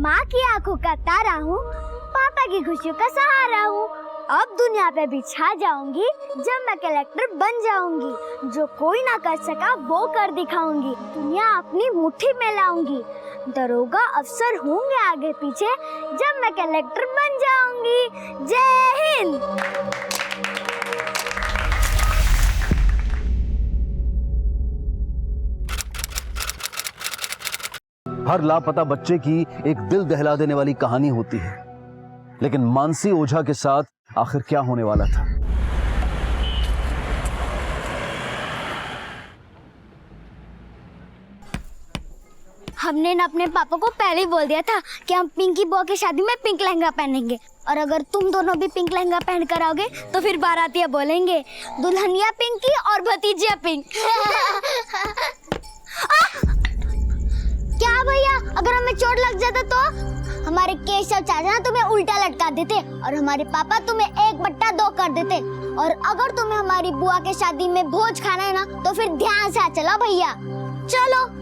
माँ की आंखों का तारा हूँ, पापा की खुशियों का सहारा हूँ। अब दुनिया पे भी छा जाऊंगी जब मैं कलेक्टर बन जाऊंगी। जो कोई ना कर सका वो कर दिखाऊंगी, दुनिया अपनी मुट्ठी में लाऊंगी। दरोगा अफसर होंगे आगे पीछे जब मैं कलेक्टर बन जाऊंगी। जय हिंद। हर लापता बच्चे की एक दिल दहला देने वाली कहानी होती है, लेकिन मानसी ओझा के साथ आखिर क्या होने वाला था? हमने न अपने पापा को पहले ही बोल दिया था कि हम पिंकी बुआ की शादी में पिंक लहंगा पहनेंगे, और अगर तुम दोनों भी पिंक लहंगा पहन कर आओगे तो फिर बारातियां बोलेंगे दुल्हनिया पिंकी और भतीजिया पिंक। क्या भैया, अगर हमें चोट लग जाता तो? हमारे केशव चाचा ना तुम्हें उल्टा लटका देते और हमारे पापा तुम्हें 1/2 कर देते। और अगर तुम्हें हमारी बुआ के शादी में भोज खाना है ना तो फिर ध्यान से आ चलो भैया। चलो।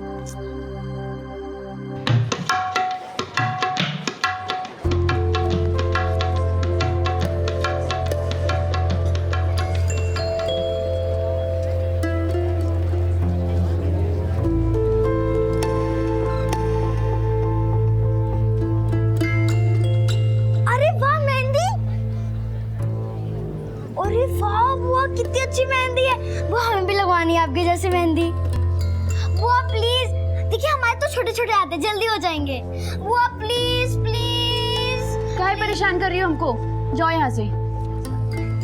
कितनी अच्छी मेहंदी है, वो हमें भी लगवानी है आपके जैसी मेहंदी। बुआ प्लीज, देखिए हमारे तो छोटे छोटे हाथ हैं, जल्दी हो जाएंगे। बुआ प्लीज प्लीज। काहे परेशान कर रही हो हमको? जाओ यहाँ से।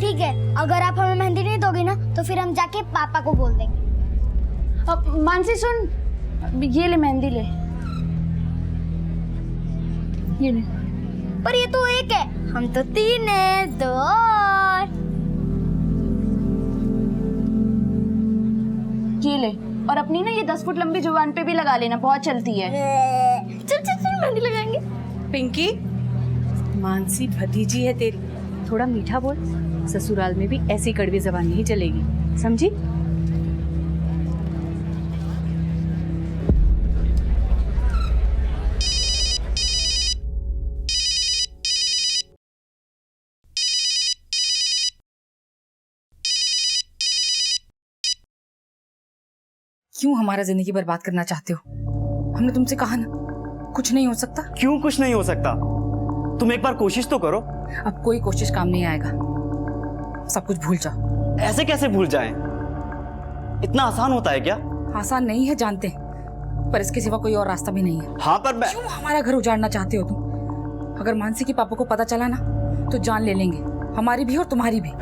ठीक है, अगर आप हमें मेहंदी नहीं दोगी ना तो फिर हम जाके पापा को बोल देंगे। अब मानसी सुन, ये ले मेहंदी ले, ये ले। पर ये तो एक है, हम तो 3 है, 2 और। ये ले, और अपनी ना ये 10 फुट लंबी जुबान पे भी लगा लेना, बहुत चलती है। चल चल चल मेहंदी लगाएंगे। पिंकी, मानसी भतीजी है तेरी, थोड़ा मीठा बोल। ससुराल में भी ऐसी कड़वी जबान नहीं चलेगी, समझी? क्यों हमारा जिंदगी बर्बाद करना चाहते हो? हमने तुमसे कहा ना, कुछ नहीं हो सकता। क्यों कुछ नहीं हो सकता? तुम एक बार कोशिश तो करो। अब कोई कोशिश काम नहीं आएगा, सब कुछ भूल जाओ। ऐसे कैसे भूल जाएं? इतना आसान होता है क्या? आसान नहीं है जानते हैं, पर इसके सिवा कोई और रास्ता भी नहीं है। हाँ पर मैं... क्यों हमारा घर उजाड़ना चाहते हो तुम? अगर मानसी के पापा को पता चला ना तो जान ले लेंगे, हमारी भी और तुम्हारी भी।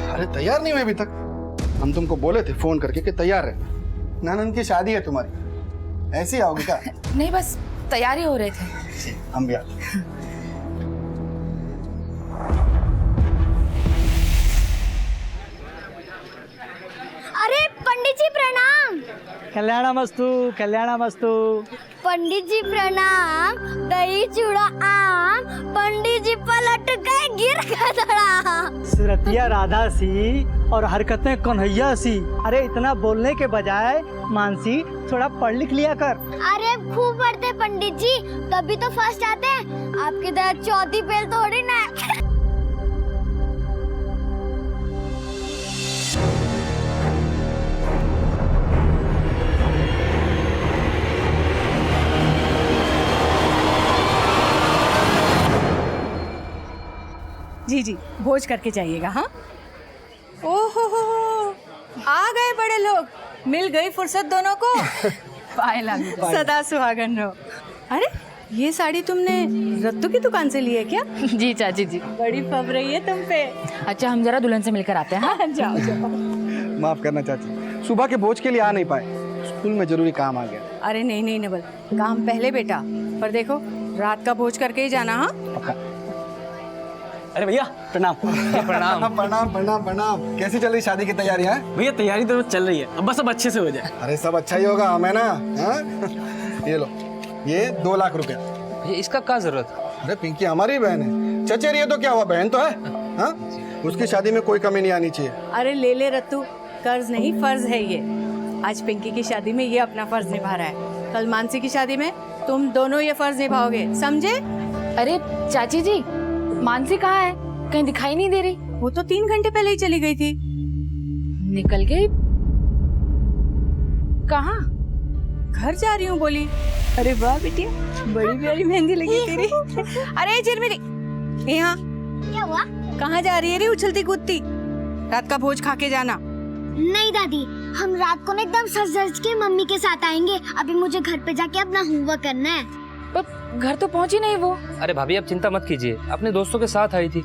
अरे तैयार नहीं हुए अभी तक? हम तुमको बोले थे फोन करके कि तैयार है, नानन की शादी है तुम्हारी, ऐसे ही आओगे क्या? नहीं, बस तैयारी हो रहे थे। हम भी आ। अरे पंडित जी प्रणाम। कल्याणमस्तु, कल्याणमस्तु। पंडित जी प्रणाम। दही चूड़ा आम, पंडित जी पलट गए, गिर गया। सुरतिया राधा सी और हरकतें कन्हैया सी। अरे इतना बोलने के बजाय मानसी थोड़ा पढ़ लिख लिया कर। अरे खूब पढ़ते पंडित जी, तभी तो फर्स्ट आते हैं। आपकी तरह चौथी फेल थोड़ी ना। जी जी, भोज करके जाइएगा। हाँ। ओहो हो, आ गए बड़े लोग, मिल गई फुर्सत दोनों को। पाए लागू, सदा सुहागन रहो। अरे ये साड़ी तुमने रत्तू की दुकान से ली है क्या? जी चाची जी। बड़ी फब रही है तुम पे। अच्छा, हम जरा दुल्हन से मिलकर आते हैं। हाँ जाओ जाओ। माफ करना चाची, सुबह के भोज के लिए आ नहीं पाए, स्कूल में जरूरी काम आ गया। अरे नहीं नहीं नवल, काम पहले बेटा, पर देखो रात का भोज करके ही जाना। हाँ। अरे भैया प्रणाम। प्रणाम प्रणाम प्रणाम प्रणाम। कैसी चल रही शादी की तैयारियां? भैया तैयारी तो चल रही है, अब बस अब अच्छे से हो जाए। अरे सब अच्छा ही होगा, हमें ना। हाँ? ये लो, ये 2 लाख रुपया। ये इसका क्या जरूरत? अरे पिंकी हमारी बहन है, चचेरी है तो क्या हुआ, बहन तो है। हाँ? उसकी शादी में कोई कमी नहीं आनी चाहिए। अरे ले ले रत्तू, कर्ज नहीं फर्ज है ये। आज पिंकी की शादी में ये अपना फर्ज निभा रहा है, कल मानसी की शादी में तुम दोनों ये फर्ज निभाओगे, समझे? अरे चाची जी, मानसी कहाँ है? कहीं दिखाई नहीं दे रही। वो तो 3 घंटे पहले ही चली गई थी। निकल गई? कहाँ? घर जा रही हूँ बोली। अरे वाह बेटिया, बड़ी प्यारी मेहंदी लगी तेरी। अरे चिरमिरी, यहाँ क्या हुआ? कहाँ जा रही है रे उछलती कूदती? रात का भोज खा के जाना। नहीं दादी, हम रात को ना एकदम सज धज के मम्मी के साथ आएंगे। अभी मुझे घर पे जाके अपना होमवर्क करना है। पर घर तो पहुंची नहीं वो। अरे भाभी आप चिंता मत कीजिए, अपने दोस्तों के साथ आई थी,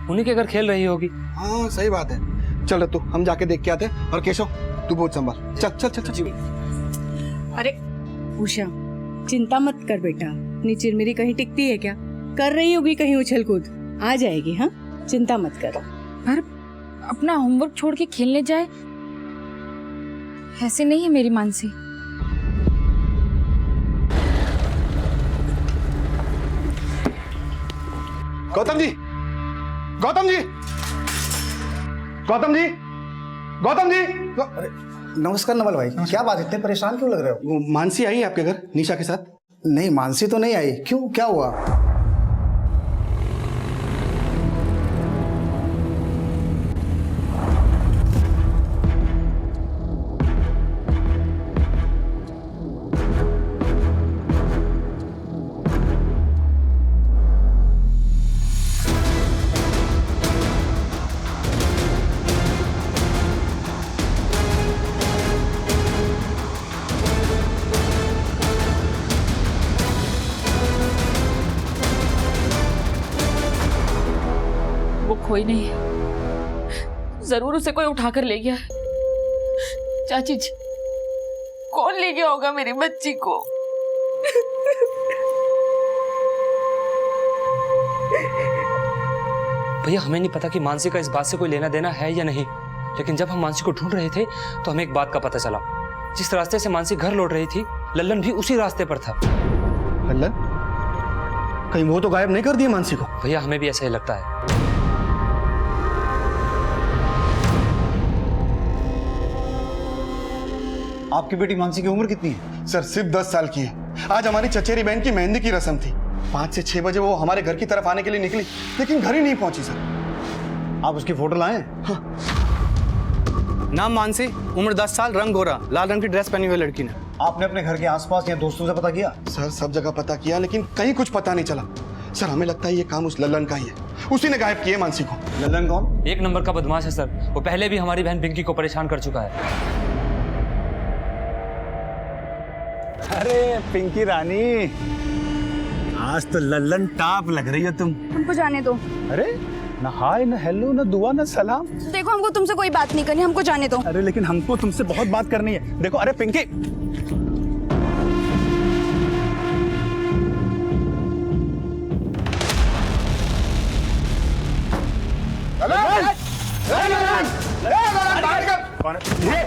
उन्हीं के घर खेल रही होगी। हाँ सही बात है। चलो तू हम जाके देख के आते हैं। और केशव तू बहुत संभाल। चल चल चल चल। अरे उषा, चिंता मत कर बेटा, अपनी चिरमिरी कहीं टिकती है क्या? कर रही होगी कहीं उछल कूद, आ जाएगी। हाँ चिंता मत कर। पर अपना होमवर्क छोड़ के खेलने जाए, ऐसे नहीं है मेरी मानसी। गौतम जी, गौतम जी, गौतम जी, गौतम जी। अरे नमस्कार नवल भाई, क्या बात, इतने परेशान क्यों लग रहे हो? वो मानसी आई है आपके घर निशा के साथ? नहीं, मानसी तो नहीं आई। क्यों, क्या हुआ? कोई नहीं है, जरूर उसे कोई उठाकर ले गया है। चाची जी, कौन ले गया होगा मेरी बच्ची को? भैया हमें नहीं पता कि मानसी का इस बात से कोई लेना देना है या नहीं, लेकिन जब हम मानसी को ढूंढ रहे थे तो हमें एक बात का पता चला। जिस रास्ते से मानसी घर लौट रही थी, लल्लन भी उसी रास्ते पर था। लल्लन? कहीं वो तो गायब नहीं कर दिया मानसी को? भैया हमें भी ऐसा ही लगता है। आपकी बेटी मानसी की उम्र कितनी है? सर सिर्फ 10 साल की है। आज हमारी चचेरी बहन की मेहंदी की रस्म थी। 5 से 6 बजे वो हमारे घर की तरफ आने के लिए निकली, लेकिन घर ही नहीं पहुंची सर। आप उसकी फोटो लाए? हाँ। नाम मानसी, उम्र 10 साल, रंग गोरा, लाल रंग की ड्रेस पहनी हुई लड़की ने। आपने अपने घर के आसपास या दोस्तों से पता किया? सर सब जगह पता किया, लेकिन कहीं कुछ पता नहीं चला। सर हमें लगता है ये काम उस लल्लन का ही है, उसी ने गायब किया मानसी को। लल्लन कौन? 1 नंबर का बदमाश है सर, वो पहले भी हमारी बहन पिंकी को परेशान कर चुका है। अरे पिंकी रानी, आज तो लल्लन टाप लग रही हो तुम। हमको जाने दो। अरे न हाय, न हेलो, न दुआ, न सलाम। देखो हमको तुमसे कोई बात नहीं करनी, हमको जाने दो। अरे लेकिन हमको तुमसे बहुत बात करनी है। देखो, अरे पिंकी,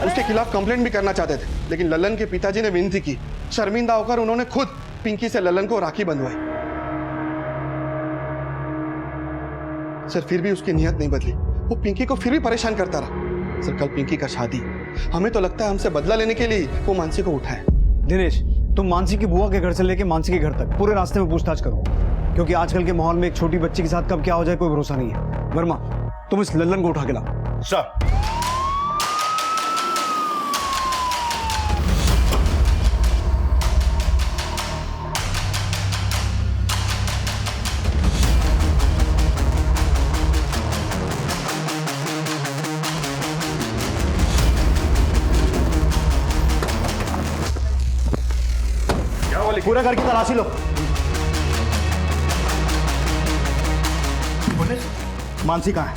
उसके खिलाफ कंप्लेंट भी करना चाहते थे, लेकिन लल्लन के पिताजी ने विनती की। शर्मिंदा होकर उन्होंने खुद पिंकी से लल्लन को राखी बंधवाई। सर फिर भी उसकी नियत नहीं बदली, वो पिंकी को फिर भी परेशान करता रहा। सर कल पिंकी का शादी, हमें तो लगता है हमसे बदला लेने के लिए वो मानसी को उठाए। दिनेश, तुम मानसी की बुआ के घर से लेके मानसी के घर तक पूरे रास्ते में पूछताछ करो, क्योंकि आजकल के माहौल में एक छोटी बच्ची के साथ कब क्या हो जाए कोई भरोसा नहीं है। वर्मा, तुम इस लल्लन को उठा के लाओ। सर। पूरा घर की तलाशी लो। मानसी कहाँ है?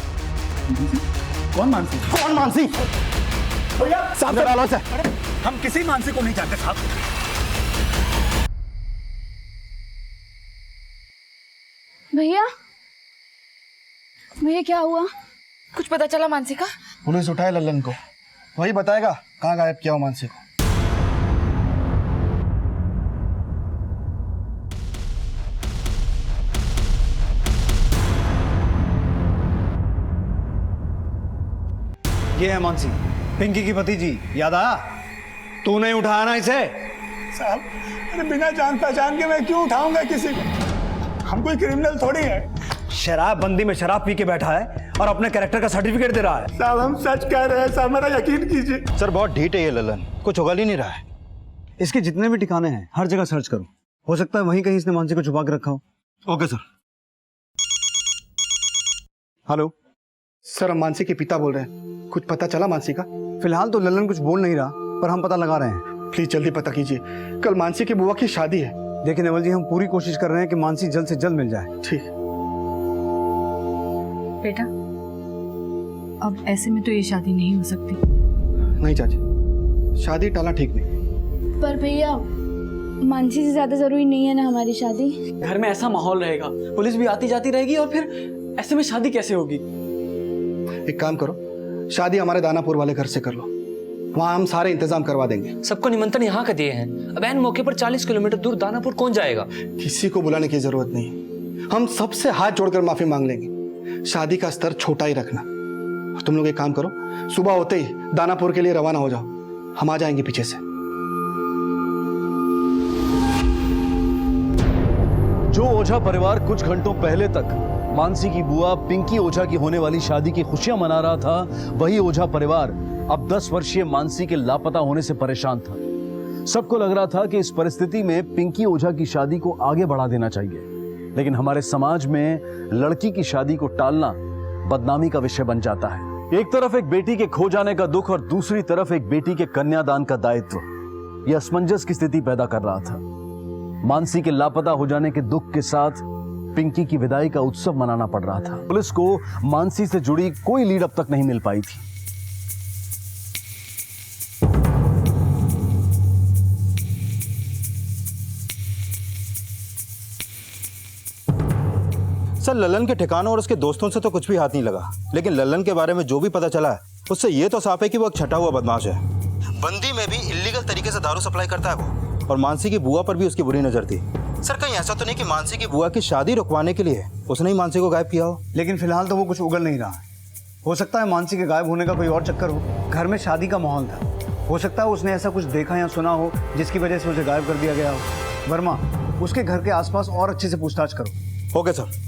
कौन मानसी? कौन मानसी? सामने डालो से। हम किसी मानसी को नहीं जानते साहब। भैया, भैया क्या हुआ? कुछ पता चला मानसी का? पुलिस उठाए लल्लन को, वही बताएगा कहाँ गायब किया हो मानसी को। ये है मानसी, पिंकी की भतीजी। याद आया? तू नहीं उठाया ना इसे? साहब, अरे बिना जान पहचान के मैं क्यों उठाऊंगा किसी को? हम कोई क्रिमिनल थोड़ी है। शराबबंदी में शराब पी के बैठा है और अपने कैरेक्टर का सर्टिफिकेट दे रहा है। साहब हम सच कह रहे हैं साहब, मेरा यकीन कीजिए। सर बहुत ढीठ है ये ललन, कुछ उगल ही नहीं रहा है। इसके जितने भी ठिकाने हैं हर जगह सर्च करो, हो सकता है वहीं कहीं इसने मानसी को छुपा के रखा हो। Okay sir. हेलो सर, हम मानसी के पिता बोल रहे हैं। कुछ पता चला मानसी का? फिलहाल तो ललन कुछ बोल नहीं रहा, पर हम पता लगा रहे हैं। प्लीज जल्दी पता कीजिए, कल मानसी की बुआ की शादी है। देखिए नेवल जी, हम पूरी कोशिश कर रहे हैं कि मानसी जल्द से जल्द मिल जाए। ठीक। बेटा, अब ऐसे में तो ये शादी नहीं हो सकती। नहीं चाची, शादी टालना ठीक नहीं। पर भैया, मानसी से ज्यादा जरूरी नहीं है ना हमारी शादी। घर में ऐसा माहौल रहेगा, पुलिस भी आती जाती रहेगी और फिर ऐसे में शादी कैसे होगी? एक काम करो, शादी हमारे दानापुर वाले घर से कर लो, वहाँ हम सारे इंतजाम करवा देंगे। सबको निमंत्रण यहाँ का दिए हैं, अब ऐन मौके पर 40 किलोमीटर दूर दानापुर कौन जाएगा? किसी को बुलाने की जरूरत नहीं, हम सबसे हाथ जोड़कर माफी मांग लेंगे। शादी का स्तर छोटा ही रखना। तुम लोग एक काम करो, सुबह होते ही दानापुर के लिए रवाना हो जाओ, हम आ जाएंगे पीछे से। जो ओझा परिवार कुछ घंटों पहले तक मानसी की बुआ पिंकी ओझा की होने वाली शादी की खुशियां मना रहा था, वही ओझा परिवार अब 10 वर्षीय मानसी के लापता होने से परेशान था। सबको लग रहा था कि इस परिस्थिति में पिंकी ओझा की शादी को आगे बढ़ा देना चाहिए, लेकिन हमारे समाज में लड़की की शादी को टालना बदनामी का विषय बन जाता है। एक तरफ एक बेटी के खो जाने का दुख और दूसरी तरफ एक बेटी के कन्यादान का दायित्व, यह असमंजस की स्थिति पैदा कर रहा था। मानसी के लापता हो जाने के दुख के साथ पिंकी की विदाई का उत्सव मनाना पड़ रहा था। पुलिस को मानसी से जुड़ी कोई लीड अब तक नहीं मिल पाई थी। सर, ललन के ठिकानों और उसके दोस्तों से तो कुछ भी हाथ नहीं लगा, लेकिन ललन के बारे में जो भी पता चला है उससे ये तो साफ है कि वो एक छटा हुआ बदमाश है। बंदी में भी इल्लीगल तरीके से दारू सप्लाई करता है वो, और मानसी की बुआ पर भी उसकी बुरी नजर थी। सर, कहीं ऐसा तो नहीं कि मानसी की बुआ की शादी रुकवाने के लिए उसने ही मानसी को गायब किया हो? लेकिन फिलहाल तो वो कुछ उगल नहीं रहा है। हो सकता है मानसी के गायब होने का कोई और चक्कर हो। घर में शादी का माहौल था, हो सकता है उसने ऐसा कुछ देखा या सुना हो जिसकी वजह से उसे गायब कर दिया गया हो। वर्मा, उसके घर के आसपास और अच्छे से पूछताछ करो। Okay sir.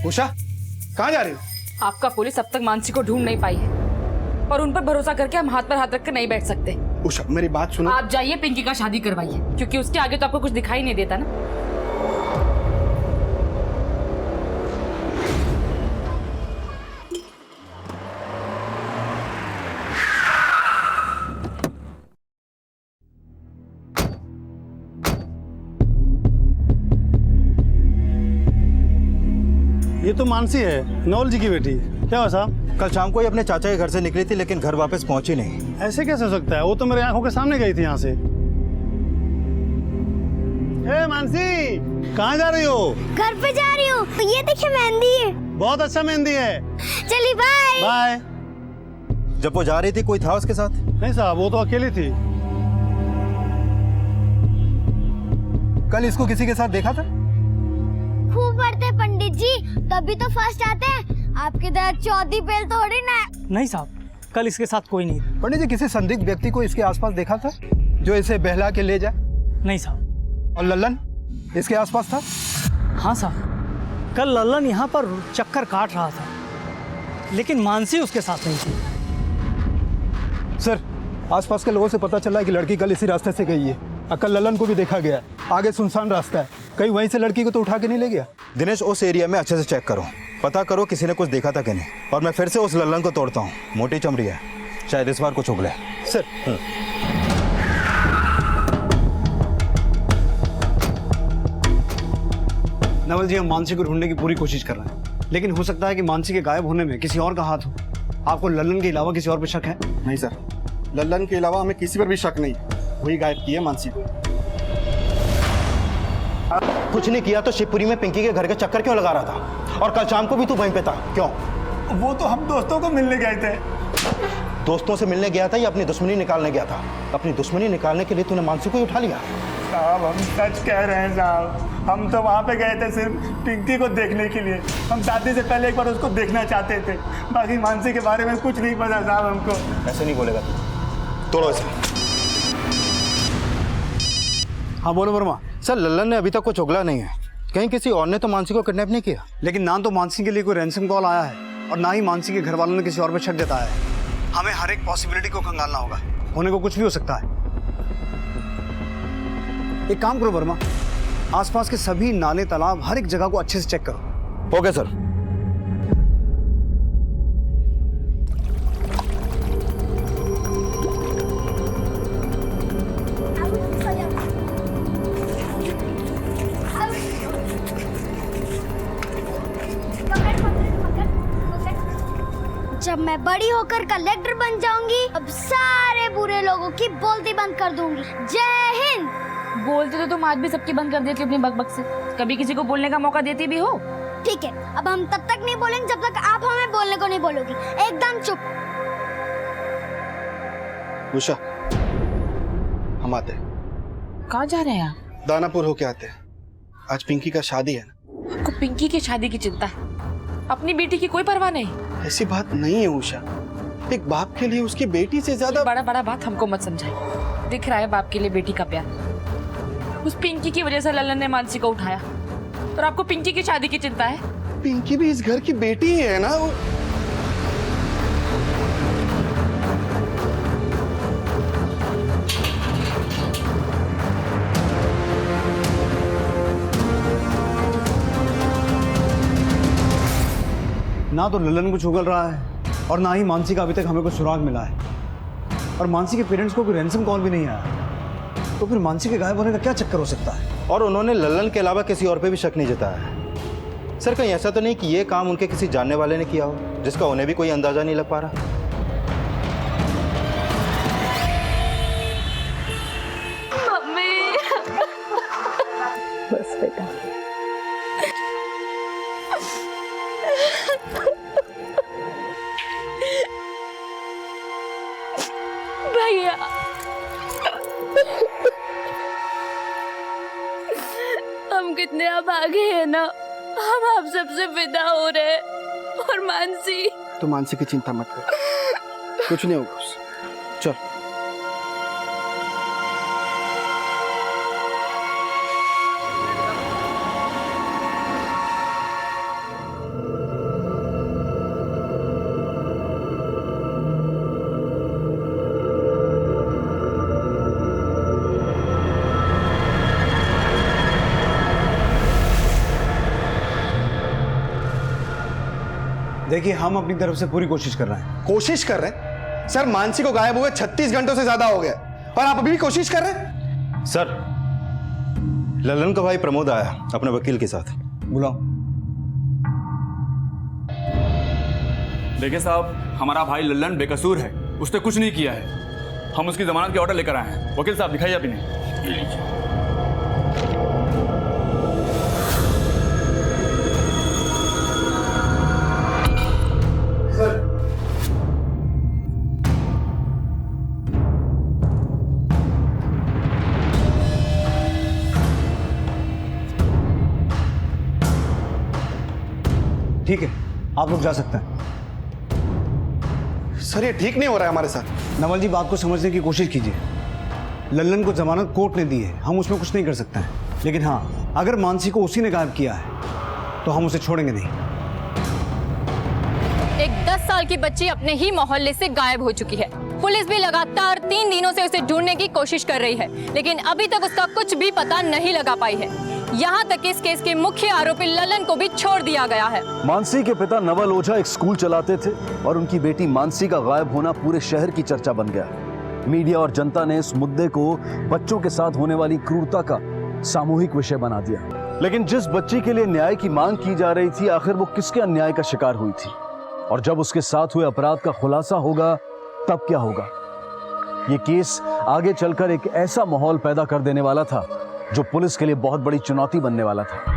उषा, कहाँ जा रही हो? आपका पुलिस अब तक मानसी को ढूंढ नहीं पाई है और उन पर भरोसा करके हम हाथ पर हाथ रख कर नहीं बैठ सकते। उषा, मेरी बात सुनो। आप जाइए, पिंकी का शादी करवाइए, क्योंकि उसके आगे तो आपको कुछ दिखाई नहीं देता ना। ये तो मानसी है, नवल जी की बेटी। क्या हुआ साहब? कल शाम को ही अपने चाचा के घर से निकली थी, लेकिन घर वापस पहुंची नहीं। ऐसे कैसे हो सकता है? वो तो मेरे आंखों के सामने गई थी यहाँ से। ए मानसी, कहाँ जा रही हो? घर पे जा रही हूँ। ये देखिए मेहंदी है। बहुत अच्छा मेहंदी है। चलिए बाय। बाय। जब वो जा रही थी कोई था उसके साथ? नहीं साहब, वो तो अकेली थी। कल इसको किसी के साथ देखा था? खूब पढ़ते पंडित जी, तभी तो फर्स्ट आते हैं। आपके तरह चौथी फेल थोड़ी ना। नहीं साहब, कल इसके साथ कोई नहीं। पंडित जी, किसी संदिग्ध व्यक्ति को इसके आसपास देखा था जो इसे बहला के ले जाए? नहीं साहब। और लल्लन इसके आसपास था? हाँ साहब, कल लल्लन यहाँ पर चक्कर काट रहा था, लेकिन मानसी उसके साथ नहीं थी। सर, आसपास के लोगों से पता चला है कि लड़की कल इसी रास्ते से गई है। कल ललन को भी देखा गया। आगे सुनसान रास्ता है, कहीं वहीं से लड़की को तो उठा के नहीं ले गया? दिनेश, उस एरिया में अच्छे से चेक करो, पता करो किसी ने कुछ देखा था कि नहीं। और मैं फिर से उस ललन को तोड़ता हूँ, मोटी चमड़ी है, शायद इस बार कुछ उगले। सर। नवल जी, हम मानसी को ढूंढने की पूरी कोशिश कर रहे हैं, लेकिन हो सकता है कि मानसी के गायब होने में किसी और का हाथ हो। आपको ललन के अलावा किसी और पर शक है? नहीं सर, लल्लन के अलावा हमें किसी पर भी शक नहीं। वही गायब की है मानसी को। कुछ नहीं किया तो शिवपुरी में पिंकी के घर के चक्कर क्यों लगा रहा था? और कल शाम को भी तू वहीं पे था, क्यों? वो तो हम दोस्तों को मिलने गए थे। दोस्तों से मिलने गया था या अपनी दुश्मनी निकालने गया था? अपनी दुश्मनी निकालने के लिए तूने मानसी को ही उठा लिया? साहब हम सच कह रहे हैं साहब, हम तो वहाँ पे गए थे सिर्फ पिंकी को देखने के लिए। हम शादी से पहले एक बार उसको देखना चाहते थे, बाकी मानसी के बारे में कुछ नहीं पता साहब हमको। ऐसे नहीं बोलेगा तू, तोड़ो इसे। हाँ बोलो वर्मा। सर लल्लन ने अभी तक कुछ उगला नहीं है, कहीं किसी और ने तो मानसी को किडनैप नहीं किया। लेकिन ना तो मानसी के लिए कोई रैंसम कॉल आया है और ना ही मानसी के घर वालों ने किसी और पे शक जताया है। हमें हर एक पॉसिबिलिटी को खंगालना होगा, होने को कुछ भी हो सकता है। एक काम करो वर्मा, आसपास के सभी नाले तालाब हर एक जगह को अच्छे से चेक करो। Okay sir. जब मैं बड़ी होकर कलेक्टर बन जाऊंगी, अब सारे बुरे लोगों की बोलती बंद कर दूंगी। जय हिंद। बोलते तो तुम आज भी सबकी बंद कर देती हो अपनी बकबक से। कभी किसी को बोलने का मौका देती भी हो? ठीक है, अब हम तब तक नहीं बोलेंगे जब तक आप हमें बोलने को नहीं बोलोगी। एकदम चुप। उषा, हम आते हैं। कहाँ जा रहे हैं आप? दानापुर होके आते हैं, आज पिंकी का शादी है ना। आपको पिंकी की शादी की चिंता है, अपनी बेटी की कोई परवाह नहीं? ऐसी बात नहीं है उषा, एक बाप के लिए उसकी बेटी से ज्यादा बड़ा बड़ा बात हमको मत समझाइए। दिख रहा है बाप के लिए बेटी का प्यार। उस पिंकी की वजह से ललन ने मानसी को उठाया और आपको पिंकी की शादी की चिंता है? पिंकी भी इस घर की बेटी ही है ना। ना तो ललन कुछ उगल रहा है और ना ही मानसी का अभी तक हमें कोई सुराग मिला है। और मानसी के पेरेंट्स को कोई रैंसम कॉल भी नहीं आया, तो फिर मानसी के गायब होने का क्या चक्कर हो सकता है? और उन्होंने लल्लन के अलावा किसी और पे भी शक नहीं जताया है। सर कहीं ऐसा तो नहीं कि ये काम उनके किसी जानने वाले ने किया हो, जिसका उन्हें भी कोई अंदाजा नहीं लग पा रहा? मम्मी। बस बेटा। भैया, हम कितने अभागे हैं ना, हम आप सबसे विदा हो रहे हैं। और मानसी, तो मानसी की चिंता मत कर, कुछ नहीं होगा उससे। चल। देखिए हम अपनी तरफ से पूरी कोशिश कर रहे हैं। कोशिश कर रहे हैं? सर मानसी को गायब हुए 36 घंटों से ज्यादा हो गए और आप अभी भी कोशिश कर रहे हैं? सर लल्लन का भाई प्रमोद आया अपने वकील के साथ। बुलाओ। देखिए साहब, हमारा भाई लल्लन बेकसूर है, उसने कुछ नहीं किया है। हम उसकी जमानत के ऑर्डर लेकर आए हैं। वकील साहब दिखाइए अपने। ठीक है, आप लोग जा सकते हैं। सर ये ठीक नहीं हो रहा है हमारे साथ। नवल जी बात को समझने की कोशिश कीजिए। लल्लन को जमानत कोर्ट ने दी है, हम उसमें कुछ नहीं कर सकते हैं। लेकिन हाँ, अगर मानसी को उसी ने गायब किया है तो हम उसे छोड़ेंगे नहीं। एक 10 साल की बच्ची अपने ही मोहल्ले से गायब हो चुकी है। पुलिस भी लगातार 3 दिनों से उसे ढूंढने की कोशिश कर रही है, लेकिन अभी तक उसका कुछ भी पता नहीं लगा पाई है। यहाँ तक इस केस के मुख्य आरोपी ललन को भी छोड़ दिया गया है। मानसी के पिता नवल ओझा एक स्कूल चलाते थे और उनकी बेटी मानसी का गायब होना पूरे शहर की चर्चा बन गया। मीडिया और जनता ने इस मुद्दे को बच्चों के साथ होने वाली क्रूरता का सामूहिक विषय बना दिया। लेकिन जिस बच्ची के लिए न्याय की मांग की जा रही थी, आखिर वो किसके अन्याय का शिकार हुई थी? और जब उसके साथ हुए अपराध का खुलासा होगा तब क्या होगा? ये केस आगे चलकर एक ऐसा माहौल पैदा कर देने वाला था जो पुलिस के लिए बहुत बड़ी चुनौती बनने वाला था।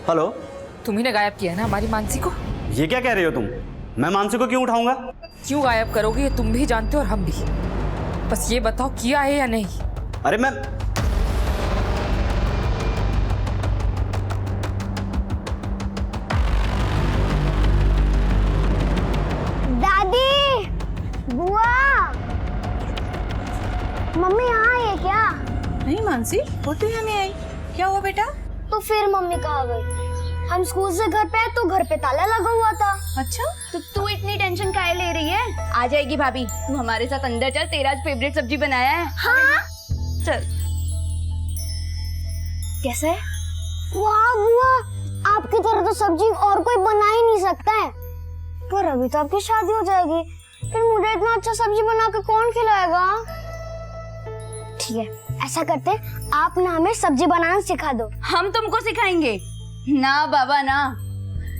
हेलो, तुम्ही ने गायब किया ना हमारी मानसी को। ये क्या कह रही हो तुम? मैं मानसी को क्यों उठाऊंगा? क्यों गायब करोगे ये तुम भी जानते हो और हम भी। बस ये बताओ किया है या नहीं। अरे मैं दादी, बुआ, मम्मी यहाँ है क्या? नहीं मानसी, वो तो यहाँ नहीं आई। क्या हुआ बेटा? तो फिर मम्मी कहाँ गई? हम स्कूल से घर पे आए तो घर पे ताला लगा हुआ था। अच्छा, तो तू इतनी टेंशन काहे ले रही है? आ जाएगी भाभी, तू हमारे साथ अंदर चल, तेरा आज फेवरेट सब्जी बनाया है। हाँ, चल। कैसे? वाह बुआ, आपकी तरह तो सब्जी और कोई बना ही नहीं सकता है। पर अभी तो आपकी शादी हो जाएगी, फिर मुझे इतना अच्छा सब्जी बना के कौन खिलाएगा? ठीक है, ऐसा करते हैं, आप ना हमें सब्जी बनाना सिखा दो। हम तुमको सिखाएंगे? ना बाबा ना,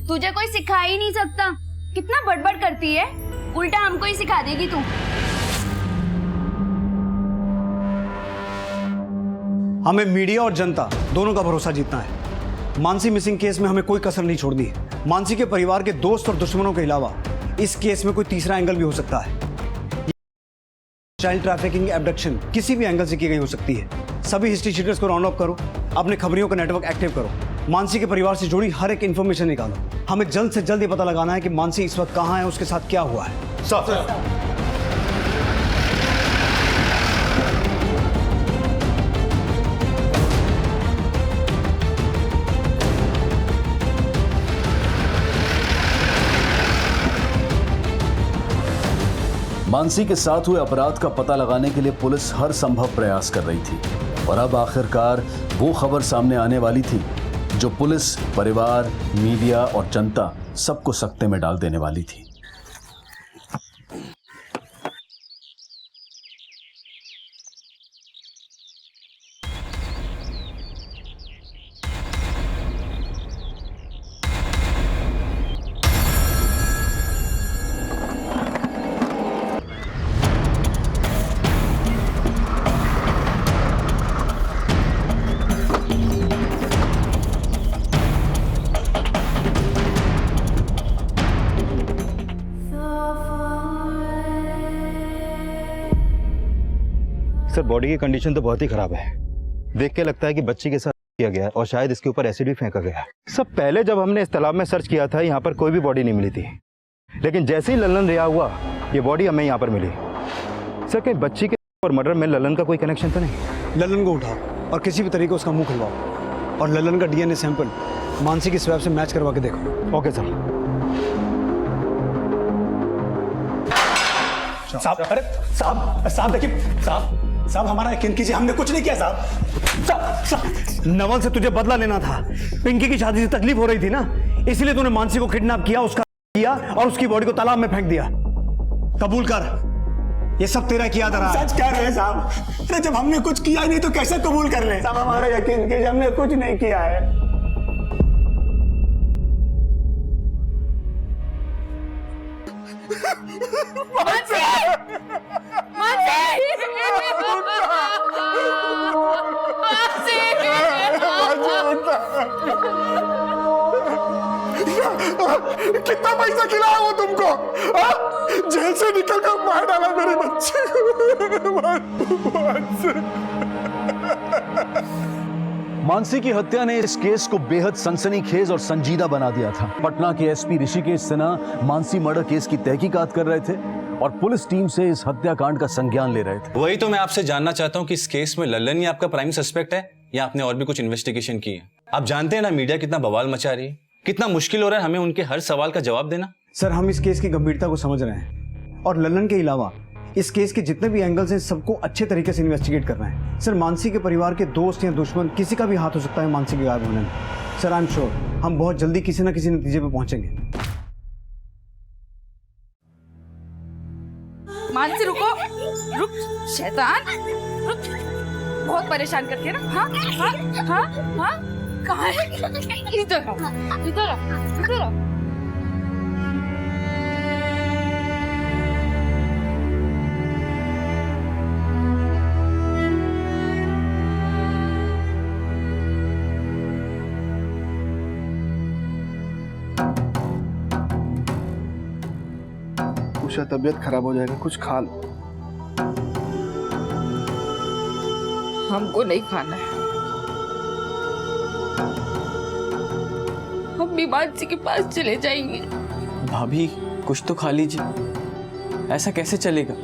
तुझे कोई सिखा ही नहीं सकता। कितना बड़बड़ करती है, उल्टा हमको ही सिखा देगी तू। हमें मीडिया और जनता दोनों का भरोसा जीतना है। मानसी मिसिंग केस में हमें कोई कसर नहीं छोड़नी है। मानसी के परिवार के दोस्त और दुश्मनों के अलावा इस केस में कोई तीसरा एंगल भी हो सकता है। चाइल्ड ट्रैफिकिंग, एब्डक्शन किसी भी एंगल से की गई हो सकती है। सभी हिस्ट्री शीटर्स को राउंड अप करो, अपने खबरियों का नेटवर्क एक्टिव करो, मानसी के परिवार से जुड़ी हर एक इंफॉर्मेशन निकालो। हमें जल्द से जल्द ये पता लगाना है कि मानसी इस वक्त कहाँ है, उसके साथ क्या हुआ है। सर, मानसी के साथ हुए अपराध का पता लगाने के लिए पुलिस हर संभव प्रयास कर रही थी और अब आखिरकार वो खबर सामने आने वाली थी जो पुलिस, परिवार, मीडिया और जनता सबको सकते में डाल देने वाली थी। सर, बॉडी की कंडीशन तो बहुत ही खराब है। देख के लगता है कि बच्ची के साथ किया गया है और शायद इसके ऊपर एसिड भी फेंका गया है। सर, पहले जब हमने इस तालाब में सर्च किया था यहाँ पर कोई भी बॉडी नहीं मिली थी, लेकिन जैसे ही ललन रिहा हुआ ये बॉडी हमें यहाँ पर मिली। सर, कहीं बच्ची के और मर्डर में ललन का कोई कनेक्शन तो नहीं? ललन को उठाओ और किसी भी तरीके उसका मुंह खुलवाओ और ललन का डीएनए सैंपल मानसी की स्वैब से मैच करवा के देखो। Okay sir. साहब, अरे साहब देखिए, साहब हमारा यकीन कीजिए, हमने कुछ नहीं किया साहब। नवल से तुझे बदला लेना था। पिंकी की शादी से तकलीफ हो रही थी ना, इसलिए तूने मानसी को किडनैप किया, उसका किया और उसकी बॉडी को तालाब में फेंक दिया। कबूल कर, ये सब तेरा किया था। सच कह रहे हैं साहब। अरे जब हमने कुछ किया ही नहीं तो कैसे कबूल कर ले? साहब हमारा यकीन कीजिए, हमने कुछ नहीं किया है। कितना पैसा खिलाया वो तुमको? जेल से निकल कर मार डाला मेरे बच्चे मानसी की हत्या ने इस केस को बेहद सनसनीखेज और संजीदा बना दिया था। पटना के SP Rishikesh Sinha Mansi murder case की तहकीकात कर रहे थे और पुलिस टीम से इस हत्याकांड का संज्ञान ले रहे थे। वही तो मैं आपसे जानना चाहता हूँ कि इस केस में लल्लन ही आपका प्राइम सस्पेक्ट है या आपने और भी कुछ इन्वेस्टिगेशन की है? आप जानते हैं ना मीडिया कितना बवाल मचा रही है, कितना मुश्किल हो रहा है हमें उनके हर सवाल का जवाब देना। सर, हम इस केस की गंभीरता को समझ रहे हैं और ललन के अलावा इस केस के जितने भी एंगल्स हैं सबको अच्छे तरीके से इन्वेस्टिगेट कर रहे हैं। सर, मानसी के परिवार के दोस्त या दुश्मन किसी का भी हाथ हो सकता है मानसी के गायब होने में। सर, आई एम श्योर हम बहुत जल्दी किसी न किसी नतीजे पे पहुंचेंगे। मानसी रुको, रुक शैतान, रुक। बहुत परेशान करती है ना। हाँ हाँ हाँ हाँ, कहाँ है? इधर आओ, इधर आओ, इधर आओ। उषा तबीयत खराब हो जाएगा, कुछ खा लो। हमको नहीं खाना है। हम भी मानसी के पास चले जाएंगे। भाभी कुछ तो खा लीजिए, ऐसा कैसे चलेगा?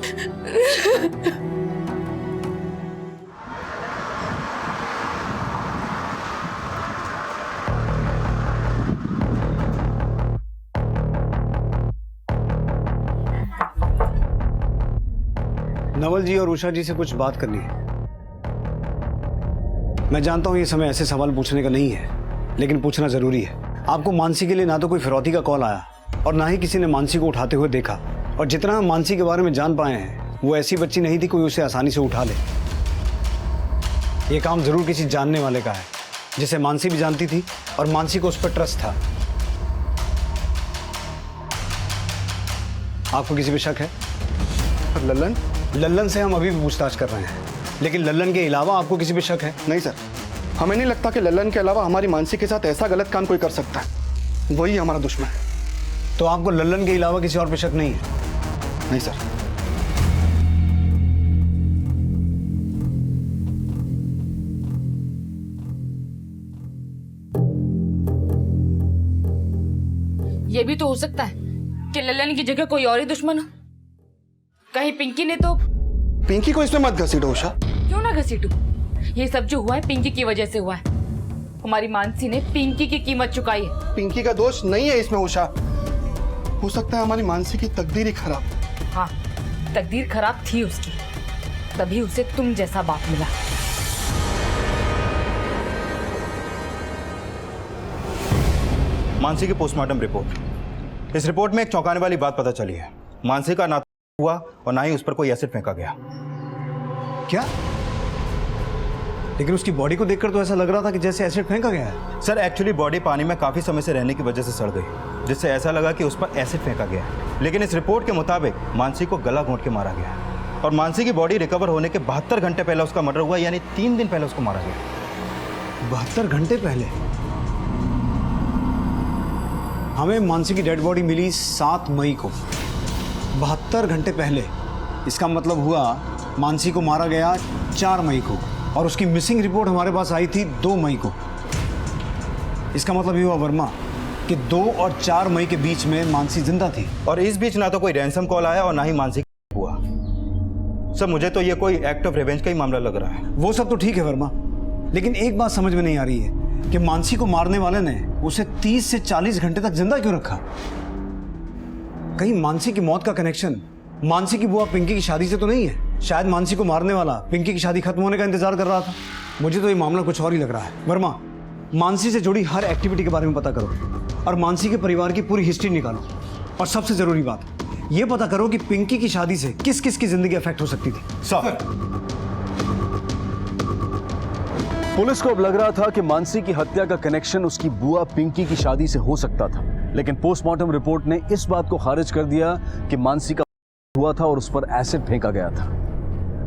नवल जी और उषा जी से कुछ बात करनी है। मैं जानता हूं ये समय ऐसे सवाल पूछने का नहीं है, लेकिन पूछना जरूरी है। आपको मानसी के लिए ना तो कोई फिरौती का कॉल आया और ना ही किसी ने मानसी को उठाते हुए देखा, और जितना हम मानसी के बारे में जान पाए हैं वो ऐसी बच्ची नहीं थी कोई उसे आसानी से उठा ले। ये काम जरूर किसी जानने वाले का है, जिसे मानसी भी जानती थी और मानसी को उस पर ट्रस्ट था। आपको किसी पे शक है? लल्लन? लल्लन से हम अभी भी पूछताछ कर रहे हैं, लेकिन लल्लन के अलावा आपको किसी पे शक है? नहीं सर, हमें नहीं लगता कि लल्लन के अलावा हमारी मानसी के साथ ऐसा गलत काम कोई कर सकता है। वही हमारा दुश्मन है। तो आपको लल्लन के अलावा किसी और पे शक नहीं है? नहीं सर। ये भी तो हो सकता है कि लल्लन की जगह कोई और ही दुश्मन हो। कहीं पिंकी ने तो। पिंकी को इसमें मत घसीटो उषा। क्यों ना घसीटू? ये सब जो हुआ है पिंकी की वजह से हुआ है। हमारी मानसी ने पिंकी की कीमत चुकाई है। पिंकी का दोष नहीं है इसमें उषा। हो सकता है हमारी मानसी की तकदीर ही खराब। हाँ, तकदीर खराब थी उसकी, तभी उसे तुम जैसा बाप मिला। मानसी की पोस्टमार्टम रिपोर्ट। इस रिपोर्ट में एक चौंकाने वाली बात पता चली है। मानसी का ना हुआ और ना ही उस पर कोई एसिड फेंका गया। क्या? लेकिन उसकी बॉडी को देखकर तो ऐसा लग रहा था कि जैसे एसिड फेंका गया है। सर एक्चुअली बॉडी पानी में काफी समय से रहने की वजह से सड़ गई, जिससे ऐसा लगा कि उस पर एसिड फेंका गया है। लेकिन इस रिपोर्ट के मुताबिक मानसी को गला घोंट के मारा गया है और मानसी की बॉडी रिकवर होने के 72 घंटे पहले उसका मर्डर हुआ, यानी 3 दिन पहले उसको मारा गया। 72 घंटे पहले? हमें मानसी की डेड बॉडी मिली 7 मई को। 72 घंटे पहले, इसका मतलब हुआ मानसी को मारा गया 4 मई को और उसकी मिसिंग रिपोर्ट हमारे पास आई थी 2 मई को। इसका मतलब ये हुआ वर्मा कि 2 और 4 मई के बीच में मानसी जिंदा थी। और इस बीच ना तो कोई रैंसम कॉल आया और ना ही मानसी हुआ। सर मुझे तो ये कोई एक्ट ऑफ रिवेंज का ही मामला लग रहा है। वो सब तो ठीक है वर्मा, लेकिन एक बात समझ में नहीं आ रही है कि मानसी को मारने वाले ने उसे 30 से 40 घंटे तक जिंदा क्यों रखा? कहीं मानसी की मौत का कनेक्शन मानसी की बुआ पिंकी की शादी से तो नहीं है? शायद मानसी को मारने वाला पिंकी की शादी खत्म होने का इंतजार कर रहा था। मुझे तो ये मामला कुछ और ही लग रहा है। वर्मा, मानसी से जुड़ी हर एक्टिविटी के बारे में पता करो और मानसी के परिवार की पूरी हिस्ट्री निकालो। और सबसे जरूरी बात, ये पता करो कि पिंकी की शादी से किस किस की जिंदगी अफेक्ट हो सकती थी। सर, पुलिस को अब लग रहा था कि मानसी की हत्या का कनेक्शन उसकी बुआ पिंकी की शादी से हो सकता था, लेकिन पोस्टमार्टम रिपोर्ट ने इस बात को खारिज कर दिया कि मानसी का हुआ था और उस पर एसिड फेंका गया था।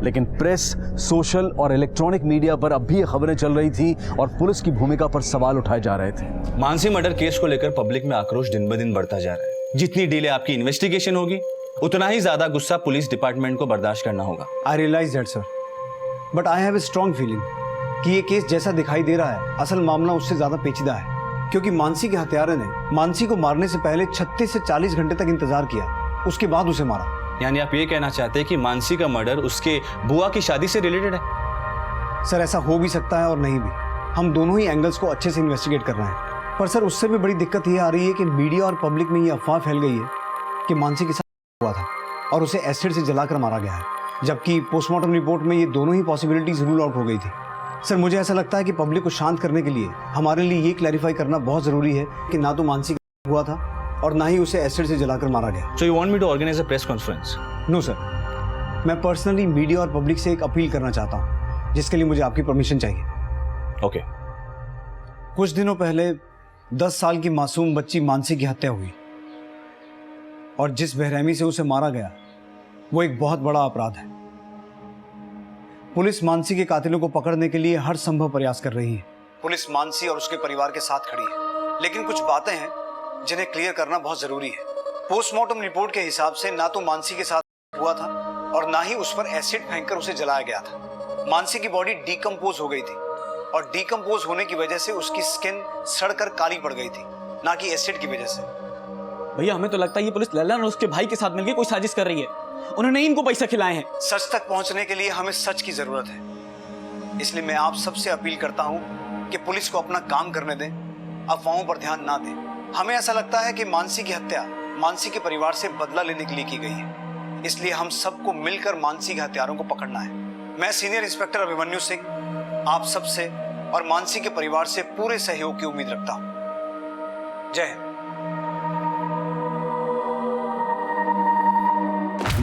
लेकिन प्रेस, सोशल और इलेक्ट्रॉनिक मीडिया पर अब भी ये खबरें चल रही थी और पुलिस की भूमिका पर सवाल उठाए जा रहे थे। मानसी मर्डर केस को लेकर पब्लिक में आक्रोश दिन ब दिन बढ़ता जा रहा है। जितनी डिले आपकी इन्वेस्टिगेशन होगी, उतना ही ज्यादा गुस्सा पुलिस डिपार्टमेंट को बर्दाश्त करना होगा। I realize that sir, but I have a strong feeling कि ये केस जैसा दिखाई दे रहा है, असल मामला उससे ज्यादा पेचीदा है। क्योंकि मानसी के हत्यारे ने मानसी को मारने से पहले 36 से 40 घंटे तक इंतजार किया, उसके बाद उसे मारा। यानी आप ये कहना चाहते हैं कि मानसी का मर्डर उसके बुआ की शादी से रिलेटेड है? सर ऐसा हो भी सकता है और नहीं भी। हम दोनों ही एंगल्स को अच्छे से इन्वेस्टिगेट कर रहे हैं। पर सर उससे भी बड़ी दिक्कत ये आ रही है कि मीडिया और पब्लिक में ये अफवाह फैल गई है कि मानसी के साथ हुआ था और उसे एसिड से जलाकर मारा गया है, जबकि पोस्टमार्टम रिपोर्ट में ये दोनों ही पॉसिबिलिटीज रूल आउट हो गई थी। सर मुझे ऐसा लगता है कि पब्लिक को शांत करने के लिए हमारे लिए ये क्लैरिफाई करना बहुत जरूरी है कि ना तो मानसी हुआ था और ना ही उसे एसिड से जलाकर मारा गया। So you want me to organize a press conference? No sir, मैं पर्सनली मीडिया और पब्लिक से एक अपील करना चाहता हूँ, जिसके लिए मुझे आपकी परमिशन चाहिए। ओके, कुछ दिनों पहले 10 साल की मासूम बच्ची मानसी की हत्या हुई और जिस बेरहमी से उसे मारा गया वो एक बहुत बड़ा अपराध है। पुलिस मानसी के कातिलों को पकड़ने के लिए हर संभव प्रयास कर रही है। पुलिस मानसी और उसके परिवार के साथ खड़ी है, लेकिन कुछ बातें हैं जिन्हें क्लियर करना बहुत जरूरी है। पोस्टमार्टम रिपोर्ट के हिसाब से ना तो मानसी के साथ हुआ था और ना ही उस पर एसिड फेंककर उसे जलाया गया था। मानसी की बॉडी डीकम्पोज हो गई थी और डीकम्पोज होने की वजह से उसकी स्किन सड़कर काली पड़ गई थी, ना कि एसिड की वजह से। भैया हमें तो लगता है ये पुलिस लल्लन और उसके भाई के साथ मिलकर कोई साजिश कर रही है। उन्होंने इनको पैसा खिलाए हैं। सच तक पहुंचने के लिए हमें सच की जरूरत है, इसलिए मैं आप सबसे अपील करता हूं कि पुलिस को अपना काम करने दें, अफवाहों पर ध्यान ना दें। हमें ऐसा लगता है कि मानसी की हत्या मानसी के परिवार से बदला लेने के लिए की गई है, इसलिए हम सबको मिलकर मानसी के हत्यारों को पकड़ना है। मैं सीनियर इंस्पेक्टर अभिमन्यु सिंह आप सबसे और मानसी के परिवार से पूरे सहयोग की उम्मीद रखता हूं। जय हिंद।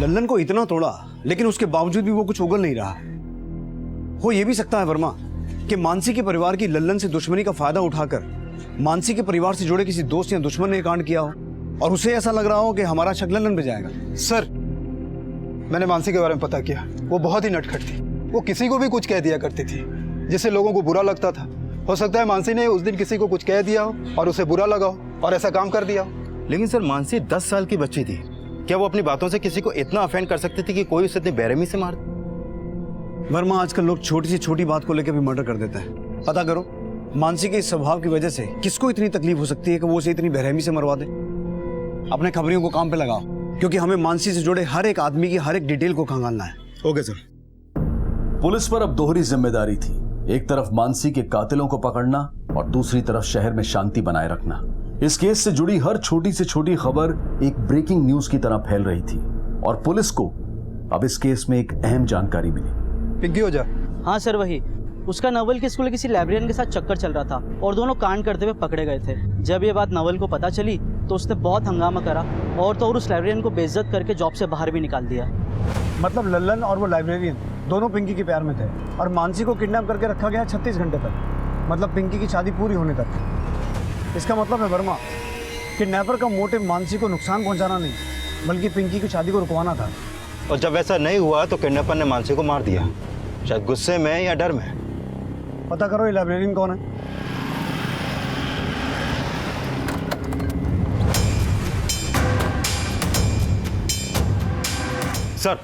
लल्लन को इतना तोड़ा लेकिन उसके बावजूद भी वो कुछ उगल नहीं रहा। हो यह भी सकता है वर्मा कि मानसी के परिवार की लल्लन से दुश्मनी का फायदा उठाकर मानसी के परिवार से जुड़े किसी दोस्त या दुश्मन ने कांड किया हो और उसे ऐसा लग रहा हो कि हमारा शक लल्लन पे जाएगा। सर, मैंने मानसी के बारे में पता किया। वो बहुत ही नटखट थी। वो किसी को भी कुछ कह दिया करती थी जिससे लोगों को बुरा लगता था। हो सकता है मानसी ने उस दिन किसी को कुछ कह दिया हो और उसे बुरा लगा हो और ऐसा काम कर दिया हो। लेकिन सर, मानसी 10 साल की बच्ची थी। क्या वो अपनी बातों से किसी को इतना ऑफेंड कर सकती थी कि कोई उसे इतनी बेरहमी से मार? वर्मा, आजकल लोग छोटी से छोटी बात को लेकर भी मर्डर कर देते हैं। पता करो मानसी के इस स्वभाव की वजह से किसको इतनी तकलीफ हो सकती है कि वो उसे इतनी बेरहमी से मरवा दे। अपने खबरियों को काम पे लगाओ, क्योंकि हमें मानसी से जुड़े हर एक आदमी की हर एक डिटेल को खंगालना है। Okay sir. पुलिस पर अब दोहरी जिम्मेदारी थी, एक तरफ मानसी के कातिलों को पकड़ना और दूसरी तरफ शहर में शांति बनाए रखना। इस केस से जुड़ी हर छोटी से छोटी खबर एक ब्रेकिंग न्यूज की तरह फैल रही थी और पुलिस को अब इस केस में एक अहम जानकारी मिली। पिंकी हो जा। हाँ सर, वही उसका नवल के स्कूल किसी लाइब्रेरियन के साथ चक्कर चल रहा था और दोनों कांड करते हुए पकड़े गए थे। जब ये बात नवल को पता चली तो उसने बहुत हंगामा करा और तो और उस लाइब्रेरियन को बेइज्जत करके जॉब से बाहर भी निकाल दिया। मतलब लल्लन और वो लाइब्रेरियन दोनों पिंकी के प्यार में थे और मानसी को किडनैप करके रखा गया 36 घंटे तक, मतलब पिंकी की शादी पूरी होने तक। इसका मतलब है वर्मा, किडनैपर का मोटिव मानसी को नुकसान पहुंचाना नहीं बल्कि पिंकी की शादी को रुकवाना था। और जब ऐसा नहीं हुआ तो किडनैपर ने मानसी को मार दिया, शायद गुस्से में या डर में। पता करो ये लाइब्रेरियन कौन है। सर,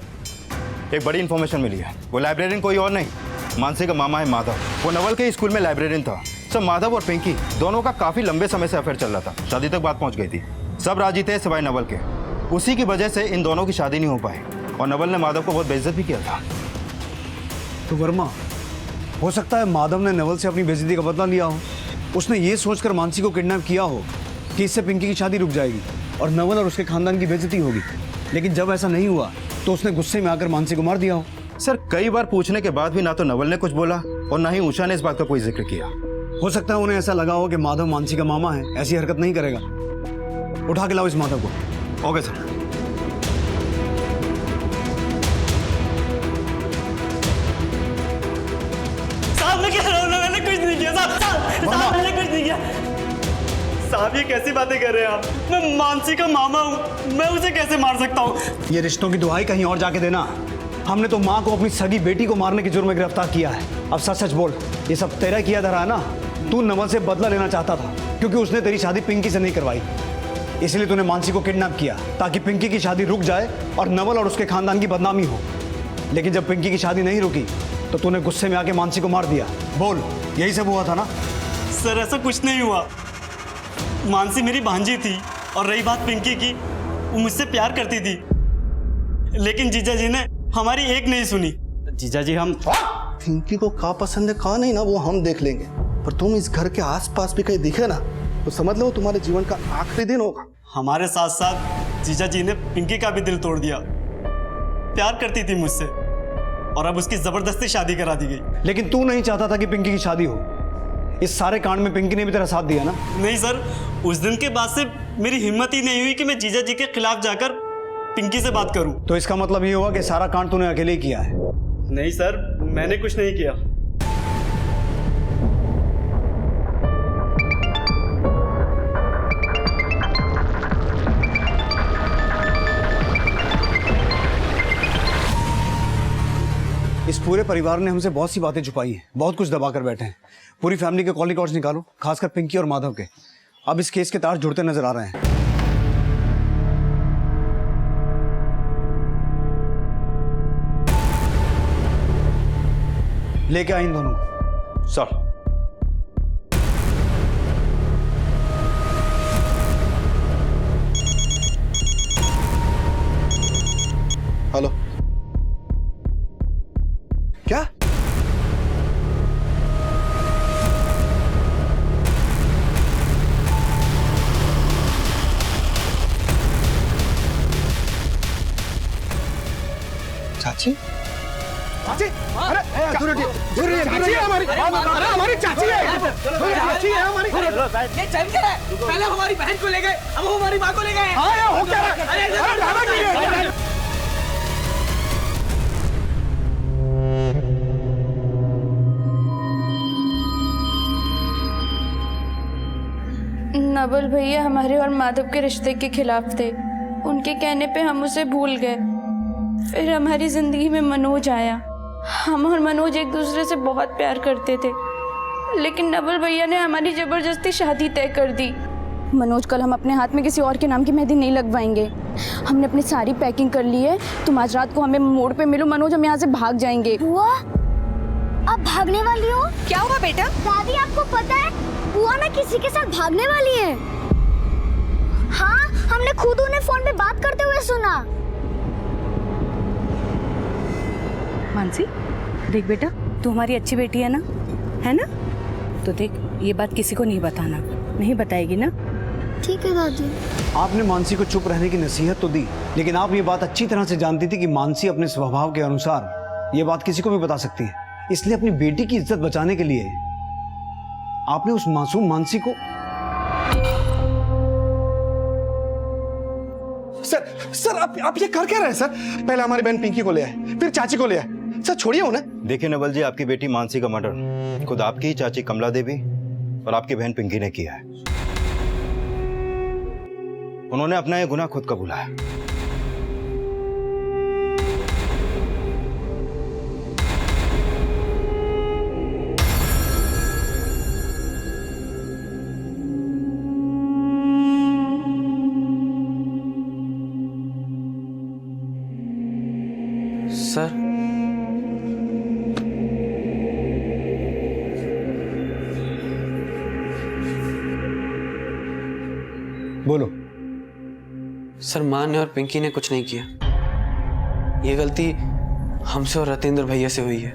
एक बड़ी इंफॉर्मेशन मिली है। वो लाइब्रेरियन कोई और नहीं, मानसी का मामा है माधव। वो नवल के स्कूल में लाइब्रेरियन था। सर, माधव और पिंकी दोनों का काफी लंबे समय से अफेयर चल रहा था, शादी तक बात पहुंच गई थी। सब राजी थे सिवाय नवल के। उसी की वजह से इन दोनों की शादी नहीं हो पाई और नवल ने माधव को बहुत बेइज्जत भी किया था। तो वर्मा, हो सकता है माधव ने नवल से अपनी बेइज्जती का बदला लिया हो। उसने ये सोचकर मानसी को किडनैप किया हो कि इससे पिंकी की शादी रुक जाएगी और नवल और उसके खानदान की बेइज्जती होगी। लेकिन जब ऐसा नहीं हुआ तो उसने गुस्से में आकर मानसी को मार दिया हो। सर, कई बार पूछने के बाद भी ना तो नवल ने कुछ बोला और ना ही उषा ने इस बात का कोई जिक्र किया। हो सकता है उन्हें ऐसा लगा हो कि माधव मानसी का मामा है, ऐसी हरकत नहीं करेगा। उठा के लाओ इस माधव को। Okay sir. मैंने कुछ नहीं किया साहब, मैंने कुछ नहीं किया साहब। ये कैसी बातें कर रहे हैं आप? मैं मानसी का मामा हूँ, मैं उसे कैसे मार सकता हूँ? ये रिश्तों की दुहाई कहीं और जाके देना। हमने तो माँ को अपनी सगी बेटी को मारने के जुर्म में गिरफ्तार किया है। अब सच सच बोल, ये सब तेरा किया धरा है ना? तू नवल से बदला लेना चाहता था क्योंकि उसने तेरी शादी पिंकी से नहीं करवाई, इसलिए तूने मानसी को किडनैप किया ताकि पिंकी की शादी रुक जाए और नवल और उसके खानदान की बदनामी हो। लेकिन जब पिंकी की शादी नहीं रुकी तो तूने गुस्से में आके मानसी को मार दिया। बोल, यही सब हुआ था ना? सर, ऐसा कुछ नहीं हुआ। मानसी मेरी भांजी थी और रही बात पिंकी की, वो मुझसे प्यार करती थी, लेकिन जीजा जी ने हमारी एक नहीं सुनी। जीजा जी, हम पिंकी को कहाँ पसंद है कहाँ नहीं ना वो हम देख लेंगे, पर तुम इस घर के आसपास भी कहीं दिखे ना तो समझ लो तुम्हारे जीवन का आखिरी दिन होगा। हमारे साथ साथ जीजा जी ने पिंकी का भी दिल तोड़ दिया। प्यार करती थी मुझसे और अब उसकी जबरदस्ती शादी करा दी गई। लेकिन तू नहीं चाहता था कि पिंकी की शादी हो। इस सारे कांड में पिंकी ने भी तेरा साथ दिया ना? नहीं सर, उस दिन के बाद से मेरी हिम्मत ही नहीं हुई कि मैं जीजा जी के खिलाफ जाकर पिंकी से बात करूं। तो इसका मतलब ये हुआ कि सारा कांड तूने अकेले ही किया है? नहीं सर, मैंने कुछ नहीं किया। इस पूरे परिवार ने हमसे बहुत सी बातें छुपाई हैं, बहुत कुछ दबा कर बैठे हैं। पूरी फैमिली के कॉल रिकॉर्ड्स निकालो, खासकर पिंकी और माधव के। अब इस केस के तार जुड़ते नजर आ रहे हैं। लेके आए इन दोनों को। सर। हेलो, क्या? चाची? चाची? अरे दूर हटिए, दूर हटिए, चाची है हमारी, अरे हमारी चाची है, चाची है हमारी। ये चल क्या है? पहले हमारी बहन को ले गए, अब वो हमारी माँ को ले गए। हाँ ये हो क्या रहा है? अरे ड्रामा नहीं है। नवल भैया हमारे और माधव के रिश्ते के खिलाफ थे। उनके कहने पे हम उसे भूल गए। फिर हमारी जिंदगी में मनोज आया। हम और मनोज एक दूसरे से बहुत प्यार करते थे, लेकिन नवल भैया ने हमारी जबरदस्ती शादी तय कर दी। मनोज, कल हम अपने हाथ में किसी और के नाम की मेहंदी नहीं लगवाएंगे। हमने अपनी सारी पैकिंग कर ली है। तुम आज रात को हमें मोड़ पे मिलो मनोज, हम यहाँ से भाग जाएंगे। हुआ? अब भागने वाली हो? क्या हुआ बेटा? दादी आपको पता है बुआ ना किसी के साथ भागने वाली है। हाँ, हमने खुद उन्हें फोन पे बात करते हुए सुना। मानसी, देख बेटा, तू हमारी अच्छी बेटी है ना, है ना? तो देख, ये बात किसी को नहीं बताना। नहीं बताएगी ना? ठीक है दादी। आपने मानसी को चुप रहने की नसीहत तो दी, लेकिन आप ये बात अच्छी तरह से जानती थी कि मानसी अपने स्वभाव के अनुसार ये बात किसी को भी बता सकती है। इसलिए अपनी बेटी की इज्जत बचाने के लिए आपने उस मासूम मानसी को। सर आप ये कर क्या रहे हैं सर? पहले हमारी बहन पिंकी को ले आए, फिर चाची को ले आए। सर छोड़िए उन्हें। देखिए नवल जी, आपकी बेटी मानसी का मर्डर खुद आपकी ही चाची कमला देवी और आपकी बहन पिंकी ने किया है। उन्होंने अपना ये गुनाह खुद कबूला है। सर, बोलो। सर, माँ ने और पिंकी ने कुछ नहीं किया। ये गलती हमसे और रतेंद्र भैया से हुई है।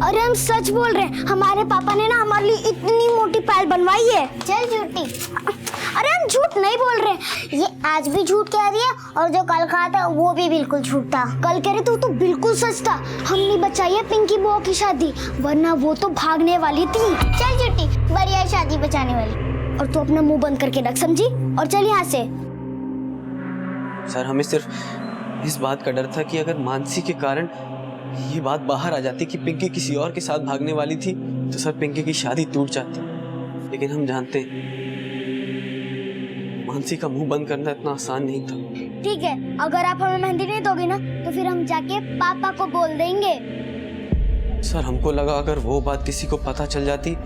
अरे हम सच बोल रहे हैं, हमारे पापा ने ना हमारे लिए इतनी मोटी पायल बनवाई है। चल झूठी। अरे हम झूठ नहीं बोल रहे, ये आज भी झूठ कह रही है और जो कल कहा था वो भी बिल्कुल झूठ था। कल कह रहे थे वो तो बिल्कुल सच था। हमने बचाई है पिंकी बुआ की शादी, वरना वो तो भागने वाली थी। चल झूठी, बढ़िया शादी बचाने वाली। और तू अपना मुंह बंद करके रख, समझी? और चल यहाँ से। सर, हमें सिर्फ इस बात का डर था कि अगर मानसी के कारण ये बात बाहर आ जाती कि पिंकी किसी और के साथ भागने वाली थी तो सर पिंकी की शादी टूट जाती। लेकिन हम जानते हैं मानसी का मुंह बंद करना इतना आसान नहीं था। ठीक है, अगर आप हमें मेहंदी नहीं दोगे ना तो फिर हम जाके पापा को बोल देंगे। सर, हमको लगा अगर वो बात किसी को पता चल जाती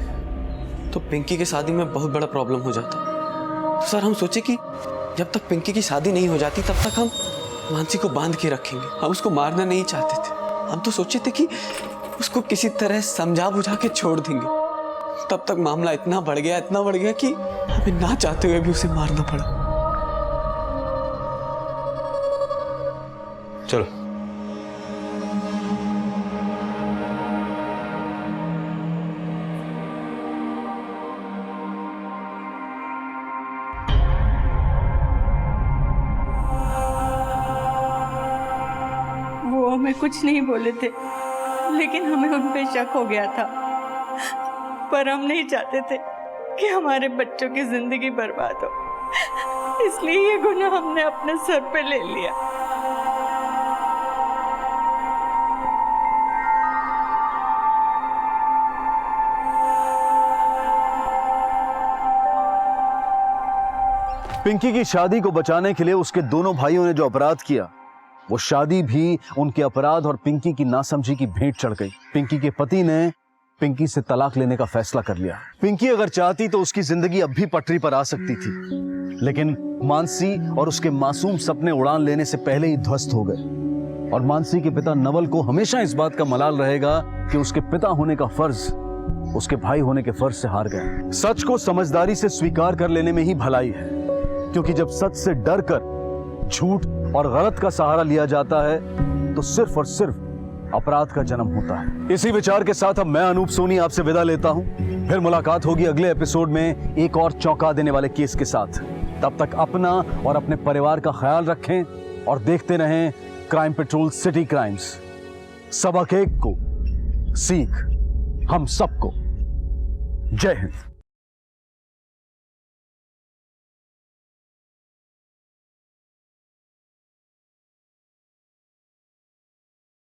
तो पिंकी की शादी में बहुत बड़ा प्रॉब्लम हो जाता। तो सर हम सोचे कि जब तक पिंकी की शादी नहीं हो जाती तब तक हम मानसी को बांध के रखेंगे। हम उसको मारना नहीं चाहते थे। हम तो सोचे थे कि उसको किसी तरह समझा बुझा के छोड़ देंगे। तब तक मामला इतना बढ़ गया कि हमें ना चाहते हुए भी उसे मारना पड़ा। चलो। वो हमें कुछ नहीं बोले थे, लेकिन हमें उन पे शक हो गया था। पर हम नहीं चाहते थे कि हमारे बच्चों की जिंदगी बर्बाद हो, इसलिए ये गुनाह हमने अपने सर पे ले लिया। पिंकी की शादी को बचाने के लिए उसके दोनों भाइयों ने जो अपराध किया वो शादी भी उनके अपराध और पिंकी की नासमझी की भेंट चढ़ गई। पिंकी के पति ने पिंकी से तलाक लेने का फैसला कर लिया। पिंकी अगर चाहती तो उसकी जिंदगी अब भी पटरी पर आ सकती थी, लेकिन मानसी और उसके मासूम सपने उड़ान लेने से पहले ही ध्वस्त हो गए। और मानसी के पिता नवल को हमेशा इस बात का मलाल रहेगा कि उसके पिता होने का फर्ज उसके भाई होने के फर्ज से हार गए। सच को समझदारी से स्वीकार कर लेने में ही भलाई है, क्योंकि जब सच से डर कर झूठ और गलत का सहारा लिया जाता है तो सिर्फ और सिर्फ अपराध का जन्म होता है। इसी विचार के साथ अब मैं अनूप सोनी आपसे विदा लेता हूं। फिर मुलाकात होगी अगले एपिसोड में एक और चौंका देने वाले केस के साथ। तब तक अपना और अपने परिवार का ख्याल रखें और देखते रहें क्राइम पेट्रोल सिटी क्राइम्स। सबक एक को सीख हम सबको। जय हिंद।